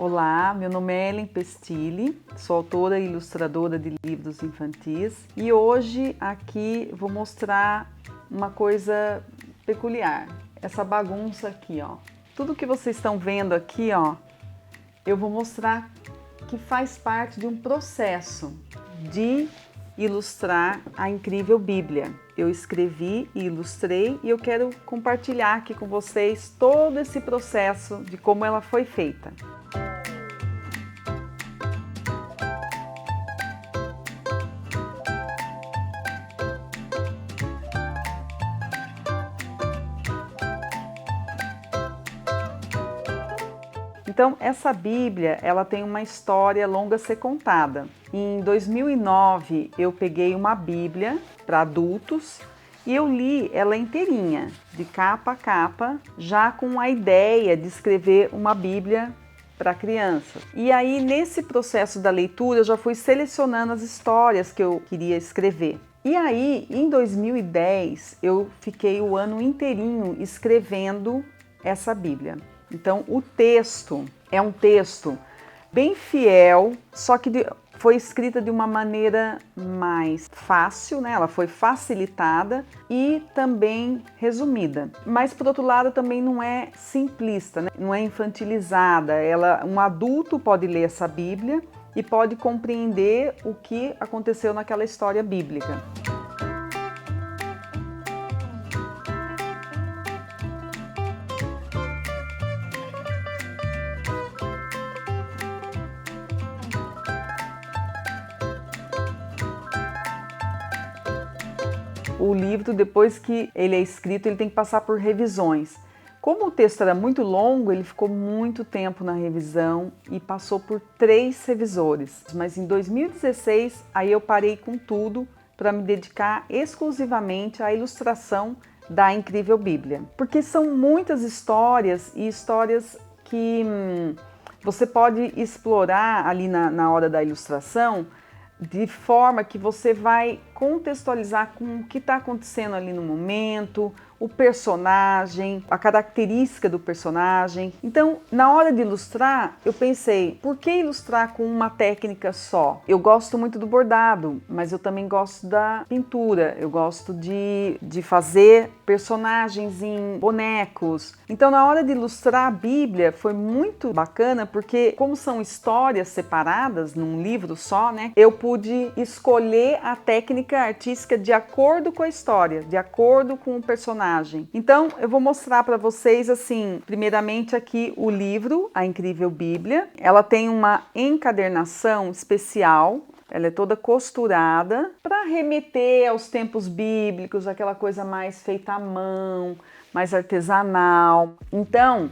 Olá, meu nome é Ellen Pestilli, sou autora e ilustradora de livros infantis e hoje aqui vou mostrar uma coisa peculiar, essa bagunça aqui, ó. Tudo que vocês estão vendo aqui, ó, eu vou mostrar que faz parte de um processo de ilustrar a incrível Bíblia. Eu escrevi e ilustrei e eu quero compartilhar aqui com vocês todo esse processo de como ela foi feita. Então, essa Bíblia, ela tem uma história longa a ser contada. Em 2009, eu peguei uma Bíblia para adultos e eu li ela inteirinha, de capa a capa, já com a ideia de escrever uma Bíblia para criança. E aí, nesse processo da leitura, eu já fui selecionando as histórias que eu queria escrever. E aí, em 2010, eu fiquei o ano inteirinho escrevendo essa Bíblia. Então, o texto é um texto bem fiel, só que foi escrita de uma maneira mais fácil, né? Ela foi facilitada e também resumida. Mas, por outro lado, também não é simplista, né? Não é infantilizada. Um adulto pode ler essa Bíblia e pode compreender o que aconteceu naquela história bíblica. O livro, depois que ele é escrito, ele tem que passar por revisões. Como o texto era muito longo, ele ficou muito tempo na revisão e passou por 3 revisores. Mas em 2016, aí eu parei com tudo para me dedicar exclusivamente à ilustração da incrível Bíblia. Porque são muitas histórias e histórias que você pode explorar ali na hora da ilustração, de forma que você vai contextualizar com o que está acontecendo ali no momento, o personagem, a característica do personagem. Então, na hora de ilustrar, eu pensei, por que ilustrar com uma técnica só? Eu gosto muito do bordado, mas eu também gosto da pintura, eu gosto de fazer personagens em bonecos. Então, na hora de ilustrar a Bíblia, foi muito bacana, porque como são histórias separadas num livro só, né, eu pude escolher a técnica artística de acordo com a história, de acordo com o personagem. Então, eu vou mostrar para vocês, assim, primeiramente aqui o livro, A Incrível Bíblia. Ela tem uma encadernação especial, ela é toda costurada para remeter aos tempos bíblicos, aquela coisa mais feita à mão, mais artesanal. Então,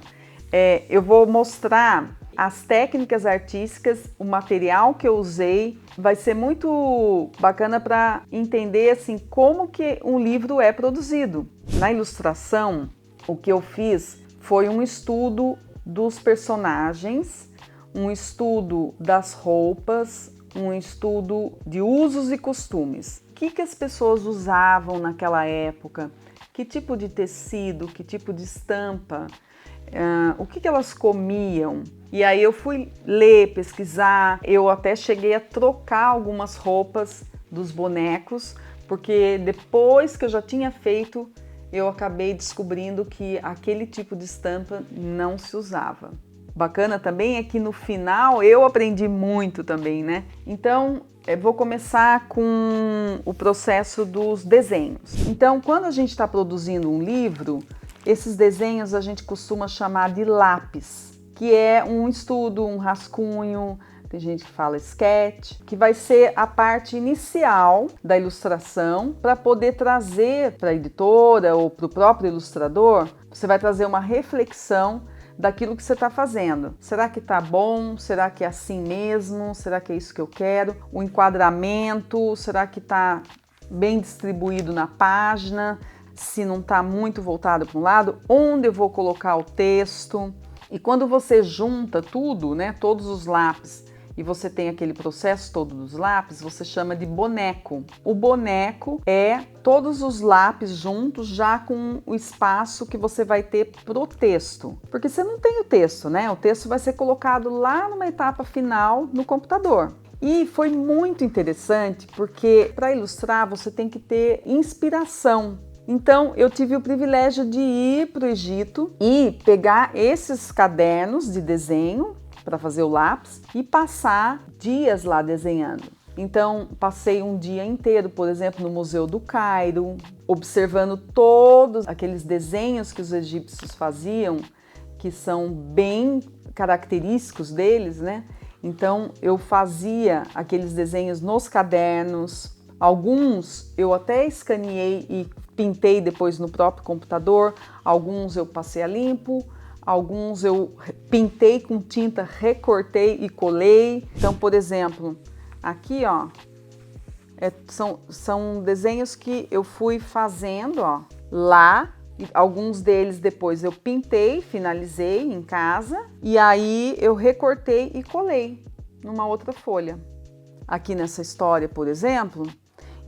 eu vou mostrar as técnicas artísticas, o material que eu usei. Vai ser muito bacana para entender assim como que um livro é produzido. Na ilustração, o que eu fiz foi um estudo dos personagens, um estudo das roupas, um estudo de usos e costumes. O que as pessoas usavam naquela época, que tipo de tecido, que tipo de estampa, o que elas comiam. E aí eu fui ler, pesquisar, eu até cheguei a trocar algumas roupas dos bonecos, porque depois que eu já tinha feito, eu acabei descobrindo que aquele tipo de estampa não se usava. Bacana também é que no final eu aprendi muito também, né? Então, vou começar com o processo dos desenhos. Então, quando a gente está produzindo um livro, esses desenhos a gente costuma chamar de lápis, que é um estudo, um rascunho, tem gente que fala sketch, que vai ser a parte inicial da ilustração para poder trazer para a editora ou para o próprio ilustrador, você vai trazer uma reflexão daquilo que você está fazendo. Será que está bom? Será que é assim mesmo? Será que é isso que eu quero? O enquadramento, será que está bem distribuído na página? Se não está muito voltado para um lado, onde eu vou colocar o texto? E quando você junta tudo, né, todos os lápis, e você tem aquele processo todo dos lápis, você chama de boneco. O boneco é todos os lápis juntos, já com o espaço que você vai ter pro texto. Porque você não tem o texto, né? O texto vai ser colocado lá numa etapa final no computador. E foi muito interessante porque para ilustrar você tem que ter inspiração. Então eu tive o privilégio de ir para o Egito e pegar esses cadernos de desenho para fazer o lápis e passar dias lá desenhando. Então passei um dia inteiro, por exemplo, no Museu do Cairo, observando todos aqueles desenhos que os egípcios faziam, que são bem característicos deles, né? Então eu fazia aqueles desenhos nos cadernos, alguns eu até escaneei e pintei depois no próprio computador, alguns eu passei a limpo, alguns eu pintei com tinta, recortei e colei. Então, por exemplo, aqui ó, são desenhos que eu fui fazendo ó, lá. E alguns deles depois eu pintei, finalizei em casa e aí eu recortei e colei numa outra folha. Aqui nessa história, por exemplo,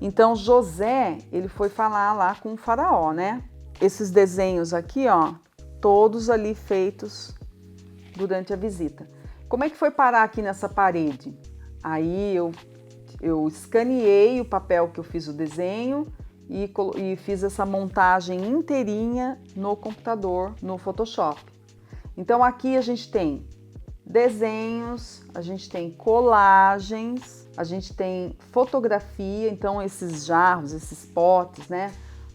então José, ele foi falar lá com o faraó, né? Esses desenhos aqui, ó, todos ali feitos durante a visita. Como é que foi parar aqui nessa parede? Aí eu escaneei o papel que eu fiz o desenho e fiz essa montagem inteirinha no computador, no Photoshop. Então aqui a gente tem desenhos, a gente tem colagens, a gente tem fotografia, então esses jarros, esses potes, né,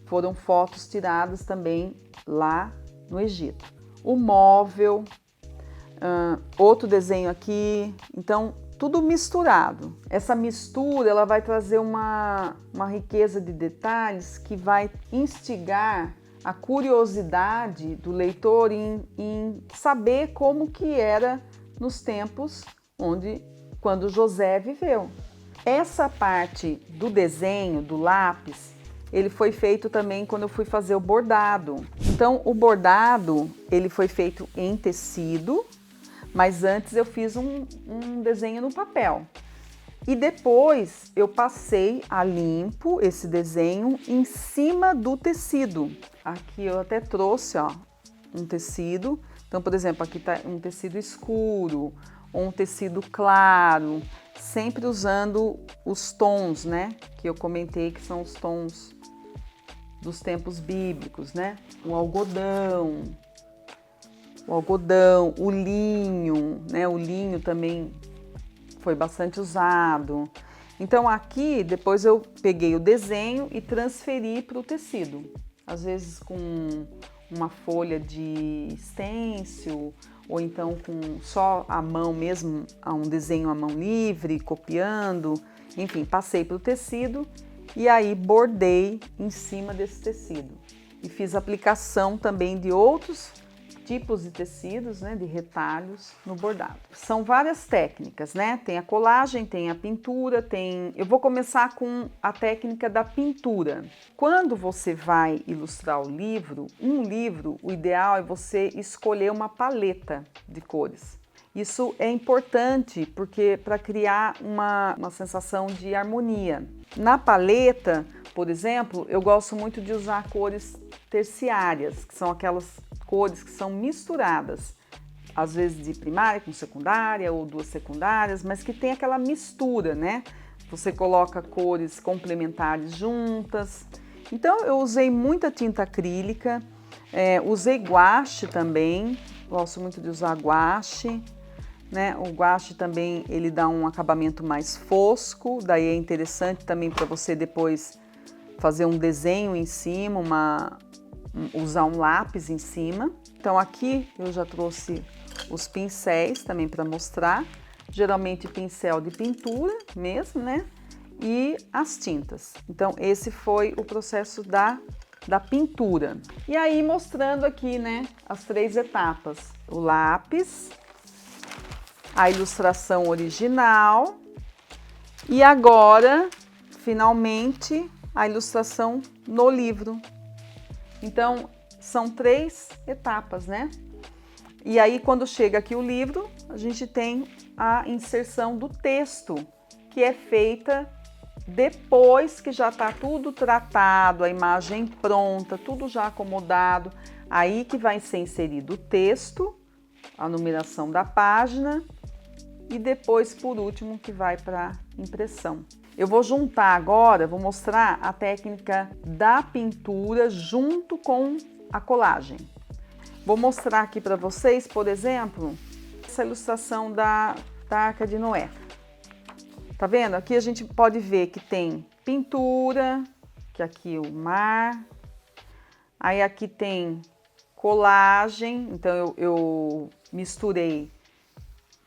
foram fotos tiradas também lá no Egito. O móvel, outro desenho aqui, então tudo misturado. Essa mistura ela vai trazer uma riqueza de detalhes que vai instigar a curiosidade do leitor em saber como que era nos tempos quando José viveu. Essa parte do desenho, do lápis, ele foi feito também quando eu fui fazer o bordado. Então o bordado ele foi feito em tecido, mas antes eu fiz um desenho no papel. E depois eu passei a limpo esse desenho em cima do tecido. Aqui eu até trouxe ó, um tecido. Então, por exemplo, aqui está um tecido escuro ou um tecido claro, sempre usando os tons, né? Que eu comentei que são os tons dos tempos bíblicos, né? O algodão, o linho, né? O linho também foi bastante usado. Então aqui, depois eu peguei o desenho e transferi para o tecido. Às vezes com uma folha de stencil, ou então com só a mão mesmo, um desenho à mão livre, copiando. Enfim, passei para o tecido e aí bordei em cima desse tecido. E fiz aplicação também de outros tipos de tecidos, né, de retalhos no bordado. São várias técnicas, né? Tem a colagem, tem a pintura, Eu vou começar com a técnica da pintura. Quando você vai ilustrar um livro, o ideal é você escolher uma paleta de cores. Isso é importante porque para criar uma sensação de harmonia. Na paleta, por exemplo, eu gosto muito de usar cores terciárias, que são aquelas cores que são misturadas, às vezes de primária com secundária ou duas secundárias, mas que tem aquela mistura, né? Você coloca cores complementares juntas. Então eu usei muita tinta acrílica, usei guache também, gosto muito de usar guache, né? O guache também ele dá um acabamento mais fosco, daí é interessante também para você depois fazer um desenho em cima, usar um lápis em cima. Então aqui eu já trouxe os pincéis também para mostrar, geralmente pincel de pintura mesmo, né? E as tintas. Então esse foi o processo da pintura. E aí mostrando aqui, né, as 3 etapas: o lápis, a ilustração original e agora, finalmente, a ilustração no livro. Então, são 3 etapas, né? E aí, quando chega aqui o livro, a gente tem a inserção do texto, que é feita depois que já está tudo tratado, a imagem pronta, tudo já acomodado. Aí que vai ser inserido o texto, a numeração da página e depois, por último, que vai para impressão. Eu vou juntar agora, vou mostrar a técnica da pintura junto com a colagem. Vou mostrar aqui para vocês, por exemplo, essa ilustração da Arca de Noé. Tá vendo? Aqui a gente pode ver que tem pintura, que aqui o mar. Aí aqui tem colagem, então eu misturei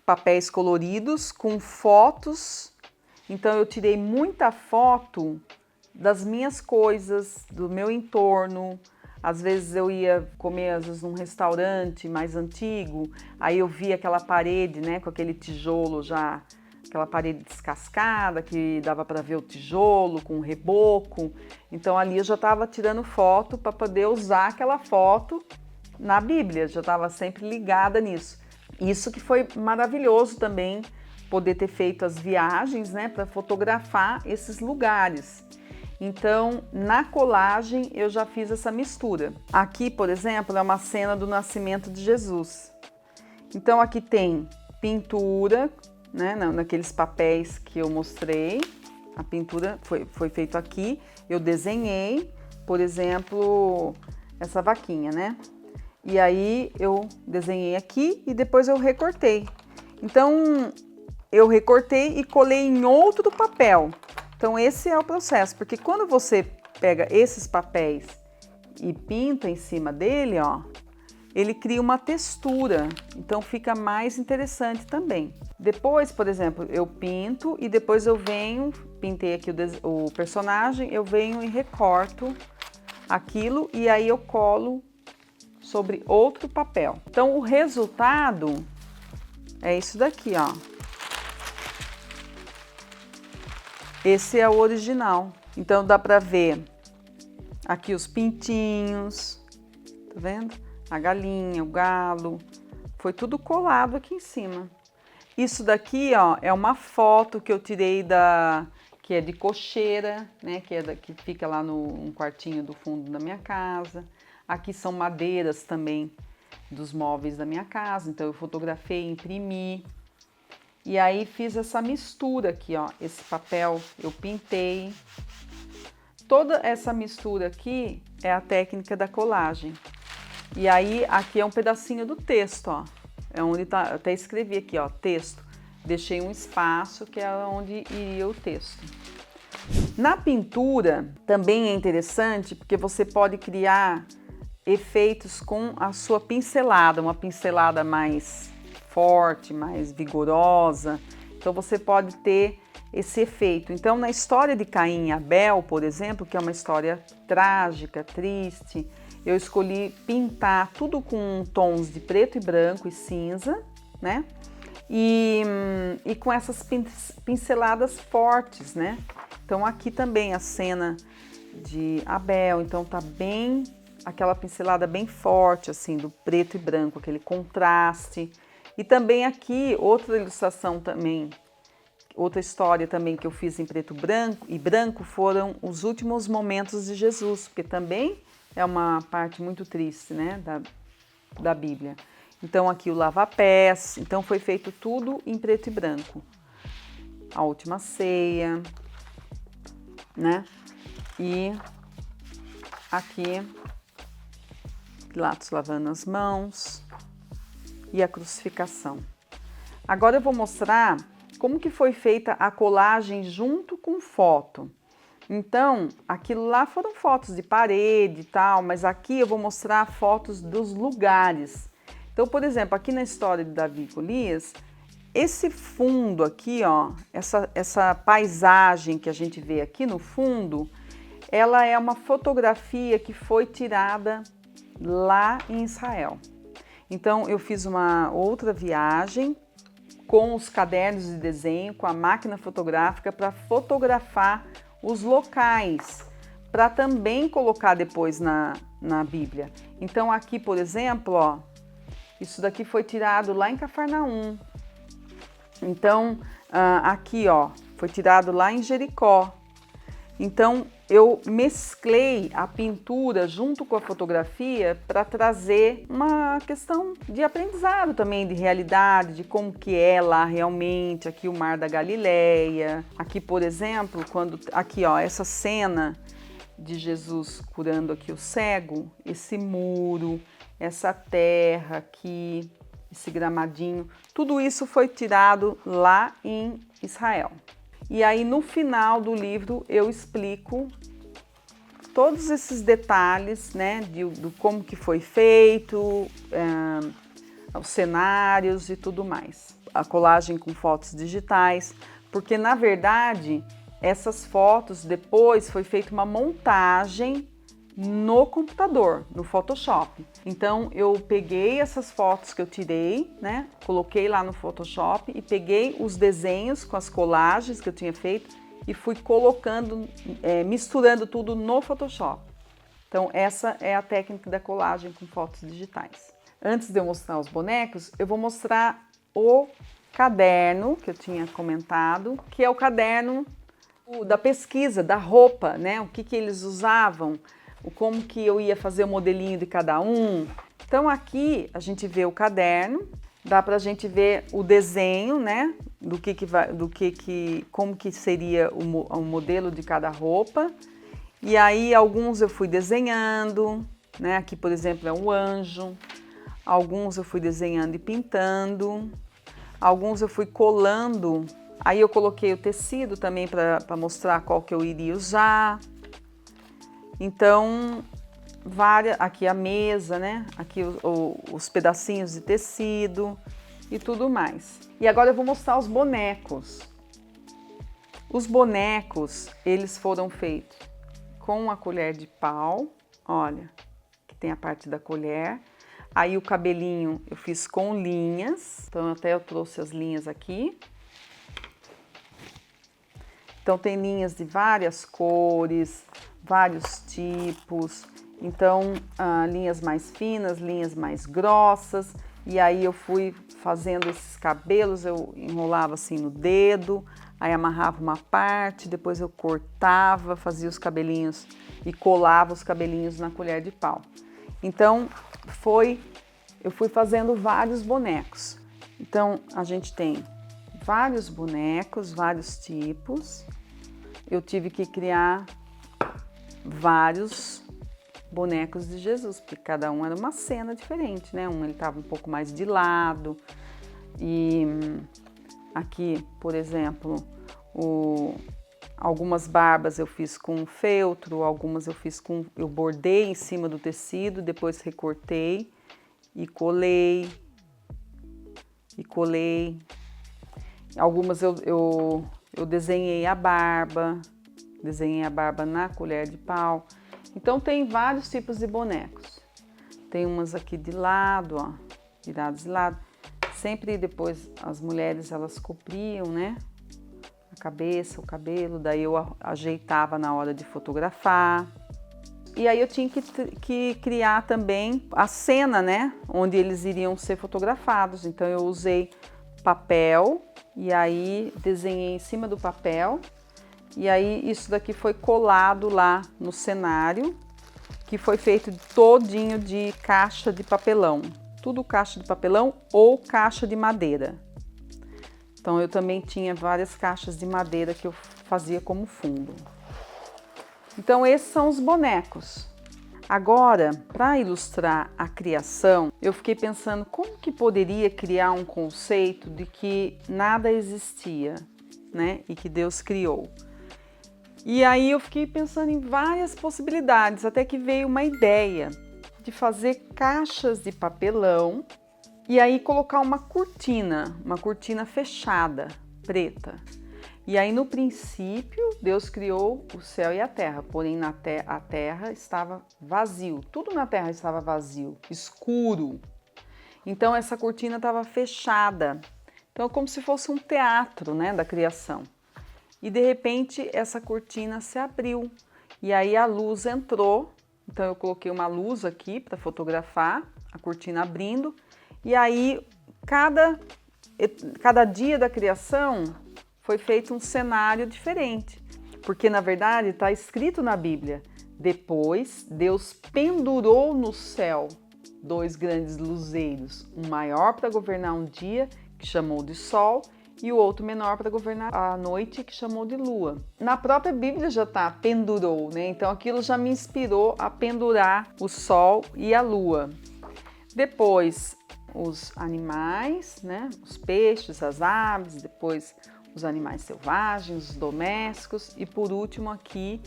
papéis coloridos com fotos. Então eu tirei muita foto das minhas coisas, do meu entorno. Às vezes eu ia comer às vezes num restaurante mais antigo, aí eu via aquela parede, né, com aquele tijolo já, aquela parede descascada que dava para ver o tijolo com o reboco. Então ali eu já estava tirando foto para poder usar aquela foto na Bíblia, já estava sempre ligada nisso. Isso que foi maravilhoso também, poder ter feito as viagens, né, para fotografar esses lugares. Então, na colagem, eu já fiz essa mistura. Aqui, por exemplo, é uma cena do nascimento de Jesus. Então, aqui tem pintura, né, naqueles papéis que eu mostrei. A pintura foi feita aqui. Eu desenhei, por exemplo, essa vaquinha, né? E aí, eu desenhei aqui e depois eu recortei. Então, eu recortei e colei em outro papel. Então esse é o processo, porque quando você pega esses papéis e pinta em cima dele, ó, ele cria uma textura, então fica mais interessante também. Depois, por exemplo, eu pinto e depois eu venho, pintei aqui o personagem, eu venho e recorto aquilo e aí eu colo sobre outro papel. Então o resultado é isso daqui, ó. Esse é o original. Então dá para ver aqui os pintinhos, tá vendo? A galinha, o galo, foi tudo colado aqui em cima. Isso daqui, ó, é uma foto que eu tirei que é de cocheira, né? Que fica lá no quartinho do fundo da minha casa. Aqui são madeiras também dos móveis da minha casa. Então eu fotografei, imprimi. E aí fiz essa mistura aqui, ó, esse papel eu pintei. Toda essa mistura aqui é a técnica da colagem. E aí aqui é um pedacinho do texto, ó. É onde tá, eu até escrevi aqui, ó, texto. Deixei um espaço que é onde iria o texto. Na pintura também é interessante porque você pode criar efeitos com a sua pincelada, uma pincelada mais forte, mais vigorosa. Então você pode ter esse efeito. Então na história de Caim e Abel, por exemplo, que é uma história trágica, triste, eu escolhi pintar tudo com tons de preto e branco e cinza, né? E com essas pinceladas fortes, né? Então aqui também a cena de Abel, então tá bem aquela pincelada bem forte assim do preto e branco, aquele contraste. E também aqui, outra ilustração também, outra história também que eu fiz em preto e branco foram os últimos momentos de Jesus, porque também é uma parte muito triste, né, da Bíblia. Então aqui o lava-pés, então foi feito tudo em preto e branco. A última ceia, né, e aqui Pilatos lavando as mãos e a crucificação. Agora eu vou mostrar como que foi feita a colagem junto com foto. Então, aquilo lá foram fotos de parede e tal, mas aqui eu vou mostrar fotos dos lugares. Então, por exemplo, aqui na história de Davi e Golias, esse fundo aqui, ó, essa paisagem que a gente vê aqui no fundo, ela é uma fotografia que foi tirada lá em Israel. Então eu fiz uma outra viagem com os cadernos de desenho, com a máquina fotográfica para fotografar os locais, para também colocar depois na Bíblia. Então aqui, por exemplo, ó, isso daqui foi tirado lá em Cafarnaum. Então, aqui, ó, foi tirado lá em Jericó. Então, eu mesclei a pintura junto com a fotografia para trazer uma questão de aprendizado também, de realidade, de como que é lá realmente, aqui o Mar da Galileia. Aqui, por exemplo, aqui, ó, essa cena de Jesus curando aqui o cego, esse muro, essa terra aqui, esse gramadinho, tudo isso foi tirado lá em Israel. E aí no final do livro eu explico todos esses detalhes, né, do como que foi feito, os cenários e tudo mais. A colagem com fotos digitais, porque na verdade essas fotos depois foi feita uma montagem no computador, no Photoshop. Então eu peguei essas fotos que eu tirei, né, coloquei lá no Photoshop e peguei os desenhos com as colagens que eu tinha feito e fui colocando, misturando tudo no Photoshop. Então essa é a técnica da colagem com fotos digitais. Antes de eu mostrar os bonecos, eu vou mostrar o caderno que eu tinha comentado, que é o caderno da pesquisa, da roupa, né? O que eles usavam, como que eu ia fazer o modelinho de cada um. Então aqui a gente vê o caderno, dá pra gente ver o desenho, né? Como que seria o modelo de cada roupa. E aí alguns eu fui desenhando, né? Aqui, por exemplo, é um anjo. Alguns eu fui desenhando e pintando. Alguns eu fui colando. Aí eu coloquei o tecido também para mostrar qual que eu iria usar. Então, aqui a mesa, né? Aqui os pedacinhos de tecido e tudo mais. E agora eu vou mostrar os bonecos. Os bonecos, eles foram feitos com a colher de pau, olha, que tem a parte da colher. Aí o cabelinho eu fiz com linhas, então até eu trouxe as linhas aqui. Então tem linhas de várias cores, vários tipos, então linhas mais finas, linhas mais grossas, e aí eu fui fazendo esses cabelos, eu enrolava assim no dedo, aí amarrava uma parte, depois eu cortava, fazia os cabelinhos e colava os cabelinhos na colher de pau. Então eu fui fazendo vários bonecos. Então a gente tem vários bonecos, vários tipos. Eu tive que criar vários bonecos de Jesus, porque cada um era uma cena diferente, né? Um ele estava um pouco mais de lado. E aqui, por exemplo, algumas barbas eu fiz com feltro, algumas eu bordei em cima do tecido, depois recortei e colei. Algumas eu desenhei a barba na colher de pau. Então tem vários tipos de bonecos. Tem umas aqui de lado, ó, virados de lado. Sempre depois as mulheres elas cobriam, né? A cabeça, o cabelo, daí eu ajeitava na hora de fotografar. E aí eu tinha que criar também a cena, né? Onde eles iriam ser fotografados. Então eu usei papel e aí desenhei em cima do papel. E aí isso daqui foi colado lá no cenário, que foi feito todinho de caixa de papelão. Tudo caixa de papelão ou caixa de madeira. Então eu também tinha várias caixas de madeira que eu fazia como fundo. Então esses são os bonecos. Agora, para ilustrar a criação, eu fiquei pensando como que poderia criar um conceito de que nada existia, né? E que Deus criou. E aí eu fiquei pensando em várias possibilidades, até que veio uma ideia de fazer caixas de papelão e aí colocar uma cortina fechada, preta. E aí no princípio Deus criou o céu e a terra, porém a terra estava vazio, tudo na terra estava vazio, escuro. Então essa cortina estava fechada, então como se fosse um teatro, né, da criação. E de repente essa cortina se abriu e aí a luz entrou. Então eu coloquei uma luz aqui para fotografar, a cortina abrindo. E aí cada cada dia da criação foi feito um cenário diferente, porque na verdade está escrito na Bíblia: depois Deus pendurou no céu 2 grandes luzeiros, um maior para governar um dia, que chamou de sol, e o outro menor para governar a noite, que chamou de lua. Na própria Bíblia já está pendurou, né? Então aquilo já me inspirou a pendurar o sol e a lua. Depois os animais, né? Os peixes, as aves, depois os animais selvagens, os domésticos e por último aqui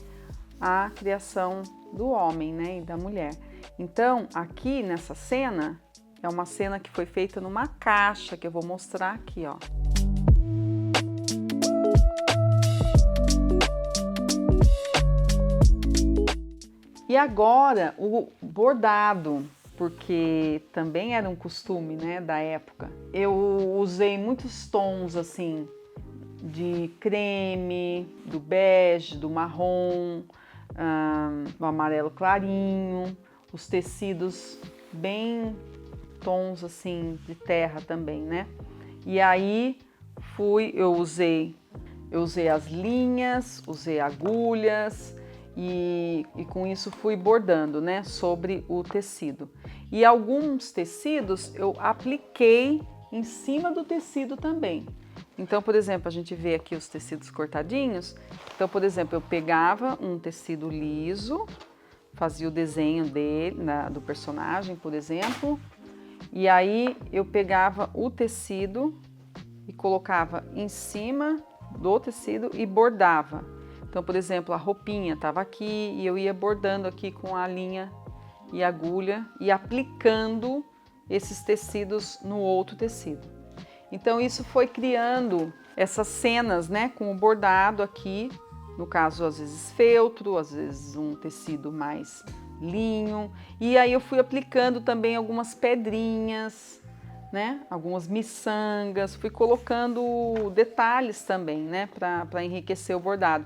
a criação do homem, né? E da mulher. Então aqui nessa cena é uma cena que foi feita numa caixa que eu vou mostrar aqui, ó. E agora o bordado, porque também era um costume, né, da época. Eu usei muitos tons assim de creme, do bege, do marrom, do amarelo clarinho, os tecidos bem tons assim de terra também, né? E aí eu usei as linhas, usei agulhas e com isso fui bordando, né, sobre o tecido. E alguns tecidos eu apliquei em cima do tecido também. Então, por exemplo, a gente vê aqui os tecidos cortadinhos. Então, por exemplo, eu pegava um tecido liso, fazia o desenho do personagem, por exemplo, e aí eu pegava o tecido e colocava em cima do tecido e bordava. Então, por exemplo, a roupinha estava aqui e eu ia bordando aqui com a linha e agulha e aplicando esses tecidos no outro tecido. Então, isso foi criando essas cenas, né, com o bordado aqui, no caso, às vezes feltro, às vezes um tecido mais linho. E aí eu fui aplicando também algumas pedrinhas, né, algumas miçangas, fui colocando detalhes também, né, para enriquecer o bordado.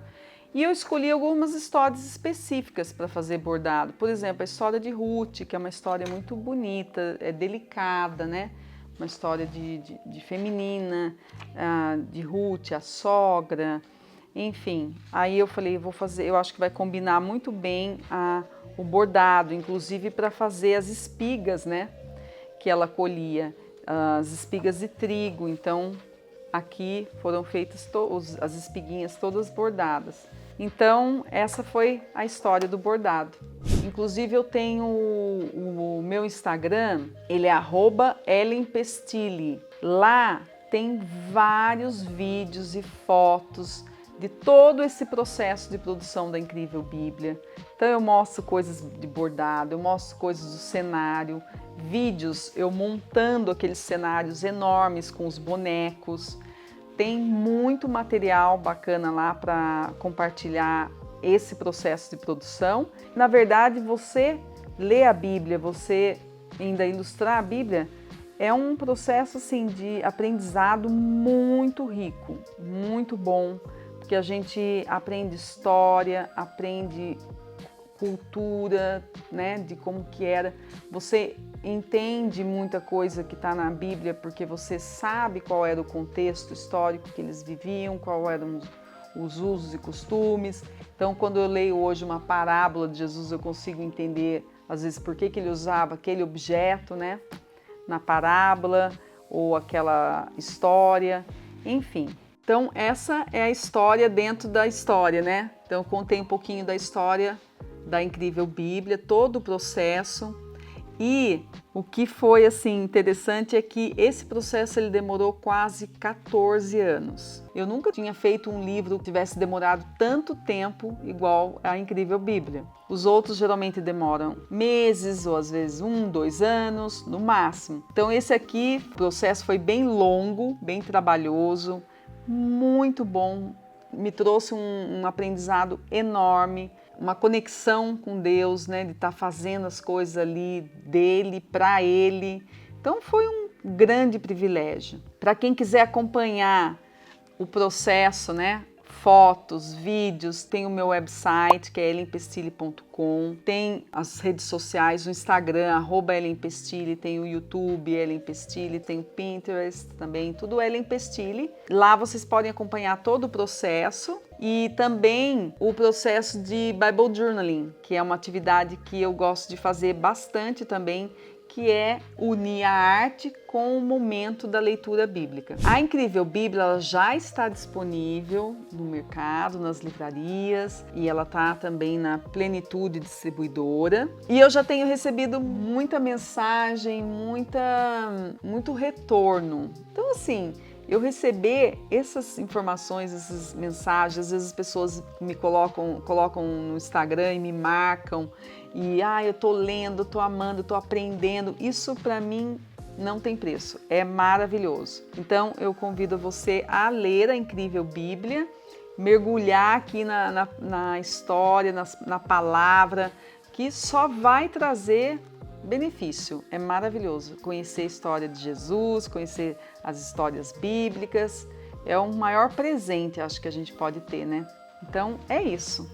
E eu escolhi algumas histórias específicas para fazer bordado. Por exemplo, a história de Ruth, que é uma história muito bonita, é delicada, né? Uma história de feminina, de Ruth, a sogra, enfim. Aí eu falei, eu acho que vai combinar muito bem o bordado, inclusive para fazer as espigas, né? Que ela colhia, as espigas de trigo. Então, aqui foram feitas as espiguinhas todas bordadas. Então, essa foi a história do bordado. Inclusive, eu tenho o meu Instagram, ele é @ellenpestilli. Lá tem vários vídeos e fotos de todo esse processo de produção da Incrível Bíblia. Então, eu mostro coisas de bordado, eu mostro coisas do cenário, vídeos eu montando aqueles cenários enormes com os bonecos. Tem muito material bacana lá para compartilhar esse processo de produção. Na verdade, você ler a Bíblia, você ainda ilustrar a Bíblia, é um processo assim de aprendizado muito rico, muito bom, porque a gente aprende história, aprende cultura, né, de como que era. Você entende muita coisa que está na Bíblia porque você sabe qual era o contexto histórico que eles viviam, qual eram os usos e costumes. Então, quando eu leio hoje uma parábola de Jesus, eu consigo entender, às vezes, por que ele usava aquele objeto, né, na parábola ou aquela história, enfim. Então, essa é a história dentro da história, né? Então, eu contei um pouquinho da história da Incrível Bíblia, todo o processo. E o que foi assim interessante é que esse processo ele demorou quase 14 anos. Eu nunca tinha feito um livro que tivesse demorado tanto tempo igual a Incrível Bíblia. Os outros geralmente demoram meses ou às vezes 1, 2 anos no máximo. Então esse aqui, o processo foi bem longo, bem trabalhoso, muito bom, me trouxe um aprendizado enorme, uma conexão com Deus, né, de estar fazendo as coisas ali dele, para ele. Então foi um grande privilégio. Para quem quiser acompanhar o processo, né, fotos, vídeos, tem o meu website que é ellenpestilli.com, tem as redes sociais, o Instagram, @ellenpestilli, tem o YouTube, Ellen Pestilli, tem o Pinterest também, tudo Ellen Pestilli. Lá vocês podem acompanhar todo o processo e também o processo de Bible Journaling, que é uma atividade que eu gosto de fazer bastante também, que é unir a arte com o momento da leitura bíblica. A Incrível Bíblia ela já está disponível no mercado, nas livrarias, e ela está também na Plenitude Distribuidora. E eu já tenho recebido muita mensagem, muito retorno. Então, assim, eu receber essas informações, essas mensagens, às vezes as pessoas me colocam no Instagram e me marcam, e eu tô lendo, tô amando, tô aprendendo. Isso para mim não tem preço, é maravilhoso. Então eu convido você a ler a Incrível Bíblia, mergulhar aqui na história, na palavra, que só vai trazer benefício. É maravilhoso conhecer a história de Jesus, conhecer as histórias bíblicas. É o maior presente, acho que a gente pode ter, né? Então é isso.